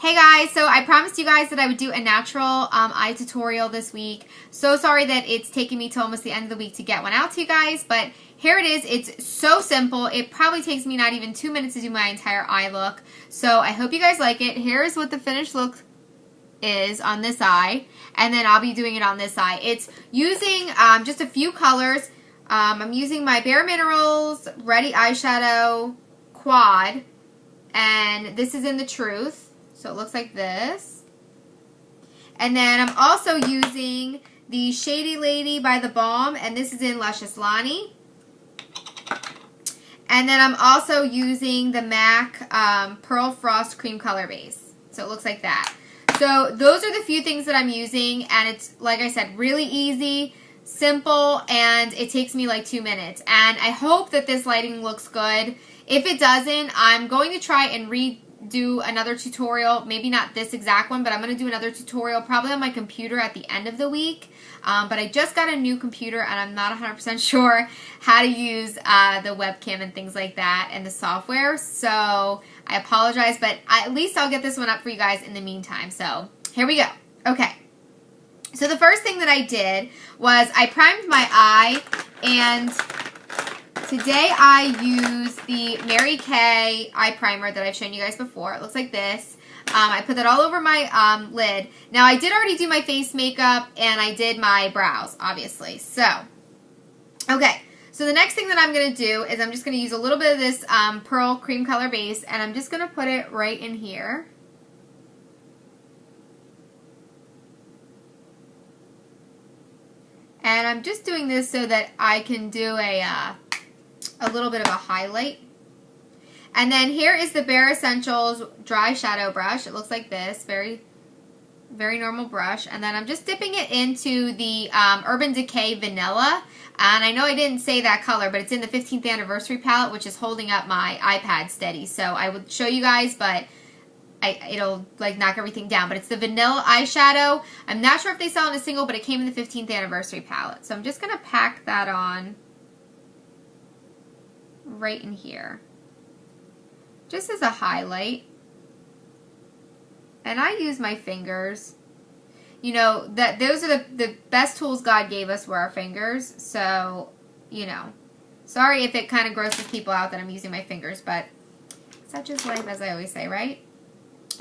Hey guys, so I promised you guys that I would do a natural eye tutorial this week. So sorry that it's taken me till almost the end of the week to get one out to you guys, but here it is. It's so simple. It probably takes me not even 2 minutes to do my entire eye look. So I hope you guys like it. Here's what the finished look is on this eye, and then I'll be doing it on this eye. It's using just a few colors. I'm using my Bare Minerals Ready Eyeshadow Quad, and this is in the Truth. So it looks like this. And then I'm also using the Shady Lady by the Balm, and this is in Lucious Lani. And then I'm also using the MAC Pearl Frost Cream Color Base. So it looks like that. So those are the few things that I'm using, and it's, like I said, really easy, simple, and it takes me like 2 minutes. And I hope that this lighting looks good. If it doesn't, I'm going to try and redo another tutorial, maybe not this exact one, but I'm going to do another tutorial probably on my computer at the end of the week. But I just got a new computer, and I'm not 100% sure how to use the webcam and things like that and the software. So I apologize, but at least I'll get this one up for you guys in the meantime. So here we go. Okay. So the first thing that I did was I primed my eye, and today I used the Mary Kay eye primer that I've shown you guys before. It looks like this. I put that all over my lid. Now, I did already do my face makeup, and I did my brows, obviously. So, okay. So the next thing that I'm going to do is I'm just going to use a little bit of this Pearl Cream Color Base, and I'm just going to put it right in here. And I'm just doing this so that I can do a little bit of a highlight. And then here is the Bare Escentuals Dry Shadow Brush. It looks like this. Very, very normal brush. And then I'm just dipping it into the Urban Decay Vanilla. And I know I didn't say that color, but it's in the 15th Anniversary palette, which is holding up my iPad steady. So I would show you guys, but it'll like knock everything down. But it's the vanilla eyeshadow. I'm not sure if they sell it in a single, but it came in the 15th Anniversary palette. So I'm just going to pack that on right in here, just as a highlight. And I use my fingers. You know, that those are the best tools God gave us were our fingers. So, you know, sorry if it kind of grosses people out that I'm using my fingers, but such is life, as I always say, right?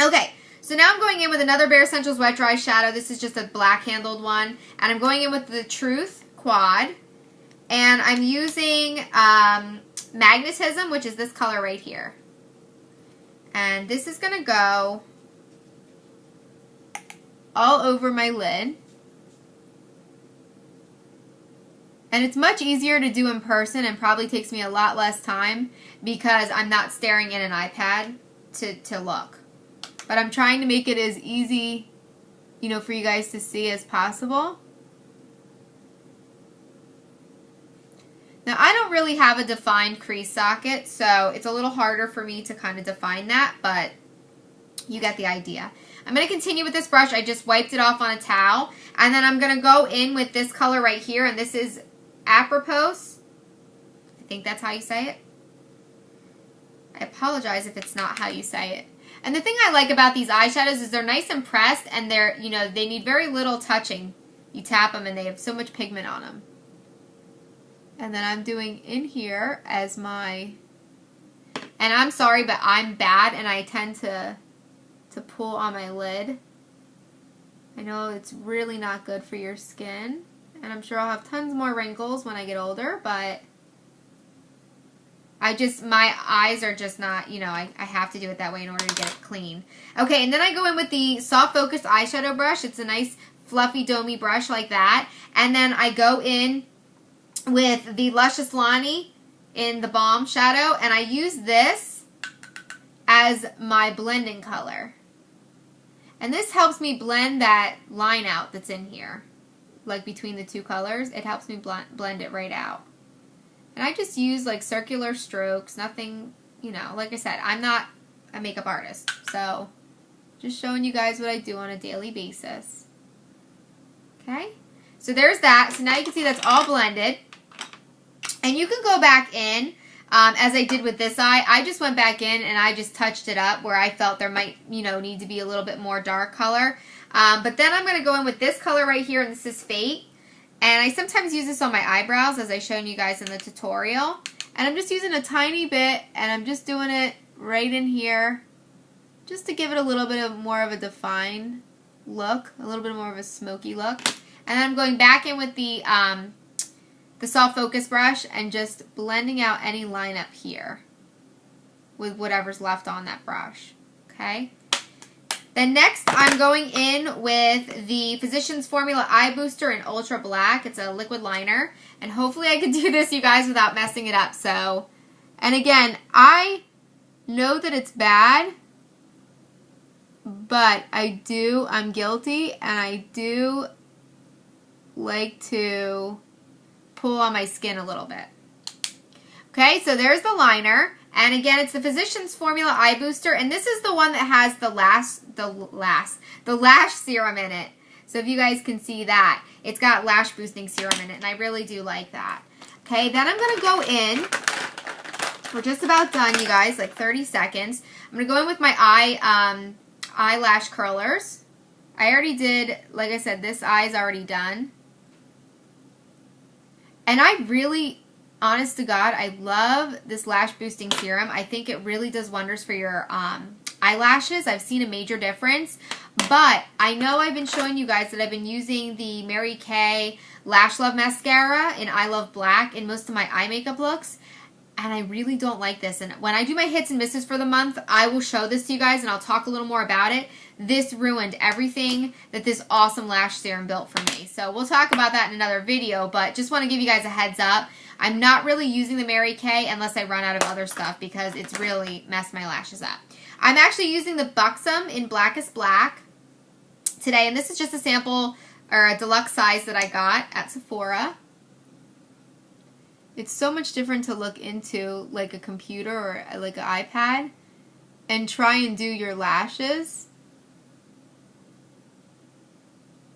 Okay, so now I'm going in with another Bare Escentuals Wet Dry Shadow. This is just a black handled one. And I'm going in with the Truth Quad. And I'm using Magnetism, which is this color right here. And this is going to go all over my lid. And it's much easier to do in person and probably takes me a lot less time because I'm not staring at an iPad to look. But I'm trying to make it as easy, you know, for you guys to see as possible. Now, I don't really have a defined crease socket, so it's a little harder for me to kind of define that, but you get the idea. I'm going to continue with this brush. I just wiped it off on a towel, and then I'm going to go in with this color right here, and this is Apropos. I think that's how you say it. I apologize if it's not how you say it. And the thing I like about these eyeshadows is they're nice and pressed, and they're, you know, they need very little touching. You tap them, and they have so much pigment on them. And then I'm doing in here as my, and I'm sorry, but I'm bad and I tend to pull on my lid. I know it's really not good for your skin, and I'm sure I'll have tons more wrinkles when I get older, but my eyes are just not, you know, I have to do it that way in order to get it clean. Okay, and then I go in with the Soft Focus Eyeshadow Brush. It's a nice fluffy domey brush like that. And then I go in with the Lucious Lani in the Balm shadow, and I use this as my blending color. And this helps me blend that line out that's in here, like between the two colors. It helps me blend it right out. And I just use like circular strokes, nothing, you know, like I said, I'm not a makeup artist, so just showing you guys what I do on a daily basis. Okay, so there's that. So now you can see that's all blended. And you can go back in as I did with this eye. I just went back in and I just touched it up where I felt there might, you know, need to be a little bit more dark color. But then I'm going to go in with this color right here, and this is Fate. And I sometimes use this on my eyebrows, as I shown you guys in the tutorial. And I'm just using a tiny bit, and I'm just doing it right in here, just to give it a little bit more of a defined look, a little bit more of a smoky look. And then I'm going back in with the soft focus brush and just blending out any line up here with whatever's left on that brush. Okay. Then next, I'm going in with the Physicians Formula Eye Booster in Ultra Black. It's a liquid liner. And hopefully I can do this, you guys, without messing it up. So, and again, I know that it's bad, but I'm guilty, and I do like to pull on my skin a little bit. Okay, so there's the liner. And again, it's the Physicians Formula Eye Booster, and this is the one that has the lash serum in it. So if you guys can see that, it's got lash boosting serum in it, and I really do like that. Okay, then I'm going to go in. We're just about done, you guys, like 30 seconds. I'm going to go in with my eyelash curlers. I already did, like I said, this eye is already done. And I really, honest to God, I love this lash boosting serum. I think it really does wonders for your eyelashes. I've seen a major difference. But I know I've been showing you guys that I've been using the Mary Kay Lash Love Mascara in I Love Black in most of my eye makeup looks. And I really don't like this. And when I do my hits and misses for the month, I will show this to you guys and I'll talk a little more about it. This ruined everything that this awesome lash serum built for me. So we'll talk about that in another video, but just want to give you guys a heads up. I'm not really using the Mary Kay unless I run out of other stuff because it's really messed my lashes up. I'm actually using the Buxom in Blackest Black today, and this is just a sample or a deluxe size that I got at Sephora. It's so much different to look into like a computer or like an iPad and try and do your lashes.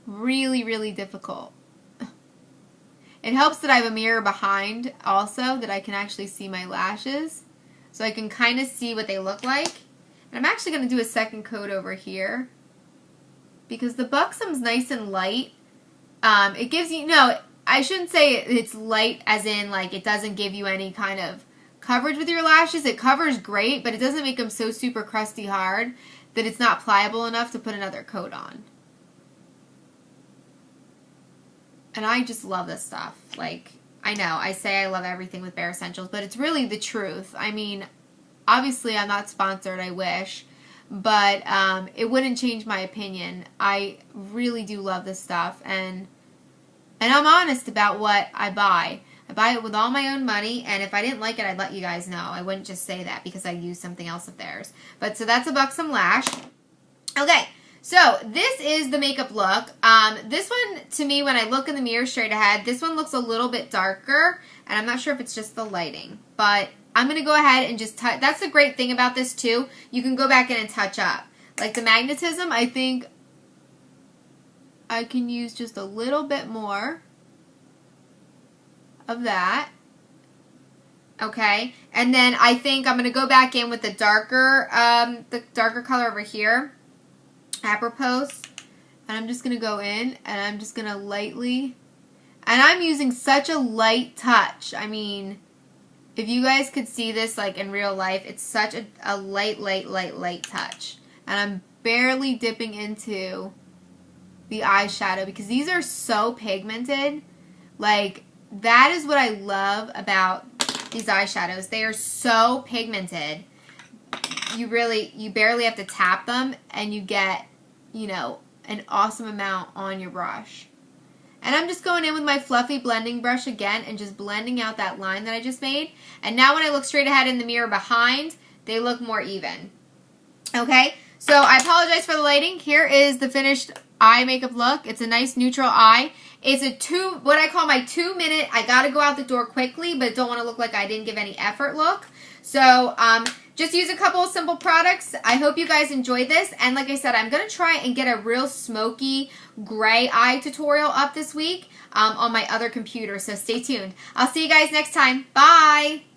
Really, really difficult. It helps that I have a mirror behind also that I can actually see my lashes. So I can kind of see what they look like. And I'm actually going to do a second coat over here. Because the Buxom's nice and light. It gives you, no, I shouldn't say it's light as in like it doesn't give you any kind of coverage with your lashes. It covers great, but it doesn't make them so super crusty hard that it's not pliable enough to put another coat on. And I just love this stuff. Like, I know, I say I love everything with Bare Escentuals, but it's really the truth. I mean, obviously I'm not sponsored, I wish, but it wouldn't change my opinion. I really do love this stuff, and I'm honest about what I buy. I buy it with all my own money, and if I didn't like it, I'd let you guys know. I wouldn't just say that because I use something else of theirs. But so that's a Buxom lash. Okay. So, this is the makeup look. This one, to me, when I look in the mirror straight ahead, this one looks a little bit darker, and I'm not sure if it's just the lighting, but I'm going to go ahead and just touch. That's the great thing about this, too. You can go back in and touch up. Like the magnetism, I think I can use just a little bit more of that. Okay, and then I think I'm going to go back in with the darker color over here. Apropos, and I'm just going to go in and I'm just going to lightly, and I'm using such a light touch. I mean, if you guys could see this like in real life, it's such a light touch, and I'm barely dipping into the eyeshadow because these are so pigmented. Like, that is what I love about these eyeshadows. They are so pigmented. You barely have to tap them and you get, you know, an awesome amount on your brush. And I'm just going in with my fluffy blending brush again and just blending out that line that I just made. And now when I look straight ahead in the mirror behind, they look more even. Okay, so I apologize for the lighting. Here is the finished eye makeup look. It's a nice neutral eye. It's what I call my 2-minute, I gotta go out the door quickly, but don't want to look like I didn't give any effort look. So, just use a couple of simple products. I hope you guys enjoyed this. And like I said, I'm going to try and get a real smoky gray eye tutorial up this week on my other computer. So stay tuned. I'll see you guys next time. Bye!